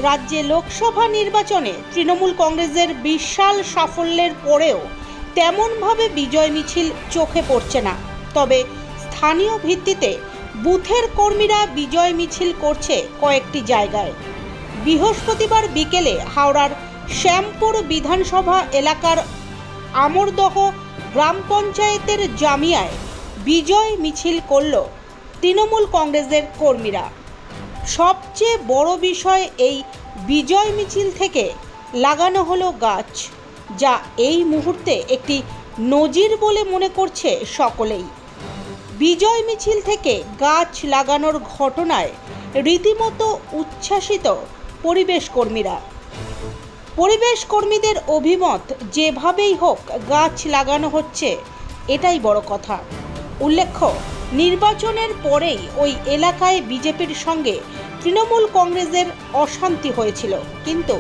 রাজ্যে লোকসভা নির্বাচনে তৃণমূল কংগ্রেসের বিশাল সাফল্যের পরেও তেমনভাবে বিজয় মিছিল চোখে পড়ছে না। তবে স্থানীয় ভিত্তিতে বুথের কর্মীরা বিজয় মিছিল করছে কয়েকটি জায়গায়। বৃহস্পতিবার বিকেলে হাওড়ার শ্যামপুর বিধানসভা এলাকার আমরদহ গ্রাম পঞ্চায়েতের জামিয়ায় বিজয় মিছিল করল তৃণমূল কংগ্রেসের কর্মীরা। সবচেয়ে বড় বিষয়, এই বিজয় মিছিল থেকে লাগানো হলো গাছ, যা এই মুহূর্তে একটি নজির বলে মনে করছে সকলেই। বিজয় মিছিল থেকে গাছ লাগানোর ঘটনায় রীতিমতো উচ্ছ্বাসিত পরিবেশ কর্মীরা। পরিবেশ কর্মীদের অভিমত, যেভাবেই হোক গাছ লাগানো হচ্ছে, এটাই বড় কথা। উল্লেখ্য, নির্বাচনের পরেই ওই এলাকায় বিজেপির সঙ্গে তৃণমূল কংগ্রেসের অশান্তি হয়েছিল, কিন্তু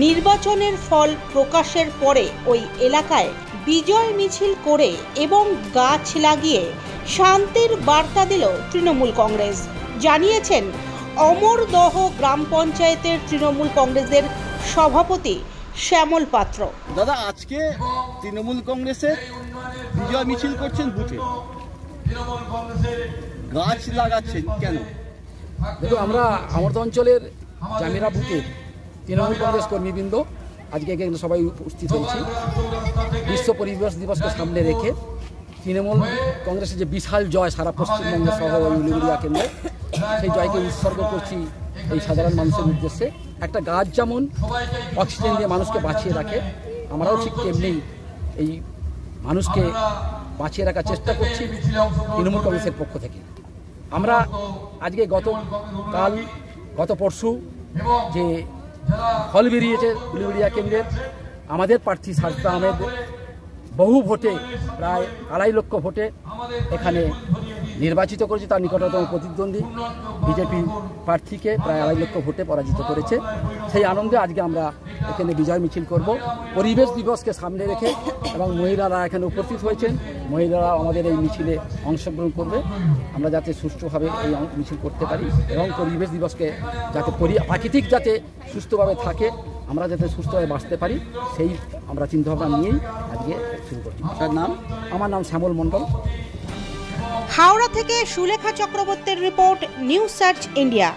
নির্বাচনের ফল প্রকাশের পরে ওই এলাকায় বিজয় মিছিল করে এবং গাছ লাগিয়ে শান্তির বার্তা দিল তৃণমূল কংগ্রেস, জানিয়েছেন অমরদহ গ্রাম পঞ্চায়েতের তৃণমূল কংগ্রেসের সভাপতি শ্যামল পাত্র। দাদা, আজকে তৃণমূল কংগ্রেসের বিজয় মিছিল করছেন বুথে, গাছ লাগাচ্ছেন কেন? দেখুন, আমরা আমরদহ অঞ্চলের জামিরা বুথে তৃণমূল কংগ্রেস কর্মীবৃন্দ আজকে এখানে সবাই উপস্থিত হয়েছি। বিশ্ব পরিবেশ দিবসকে সামনে রেখে তৃণমূল কংগ্রেসের যে বিশাল জয় সারা পশ্চিমবঙ্গ সহ উলুবেড়িয়া কেন্দ্রে, সেই জয়কে উৎসর্গ করছি এই সাধারণ মানুষের উদ্দেশ্যে। একটা গাছ যেমন অক্সিজেন দিয়ে মানুষকে বাঁচিয়ে রাখে, আমরাও ঠিক তেমনি এই মানুষকে বাঁচিয়ে রাখার চেষ্টা করছি তৃণমূল কংগ্রেসের পক্ষ থেকে। আমরা আজকে গত পরশু যে ফল বেরিয়েছে উলুবেড়িয়া কেন্দ্রের, আমাদের প্রার্থী সাজদা আহমেদ বহু ভোটে, প্রায় 2.5 লক্ষ ভোটে এখানে নির্বাচিত করেছে। তার নিকটতম প্রতিদ্বন্দ্বী বিজেপি প্রার্থীকে প্রায় 2.5 লক্ষ ভোটে পরাজিত করেছে। সেই আনন্দে আজকে আমরা এখানে বিজয় মিছিল করব পরিবেশ দিবসকে সামনে রেখে, এবং মহিলারা এখানে উপস্থিত হয়েছেন। মহিলারা আমাদের এই মিছিলে অংশগ্রহণ করবে, আমরা যাতে সুষ্ঠুভাবে এই মিছিল করতে পারি এবং পরিবেশ দিবসকে যাতে প্রাকৃতিক যাতে সুস্থভাবে থাকে, আমরা যাতে সুস্থভাবে বাঁচতে পারি, সেই আমরা চিন্তাভাবনা নিয়েই আজকে শুরু করছি। আপনার নাম? আমার নাম শ্যামল মণ্ডল। হাওড়া থেকে সুলেখা চক্রবর্তীর রিপোর্ট, নিউজ সার্চ ইন্ডিয়া।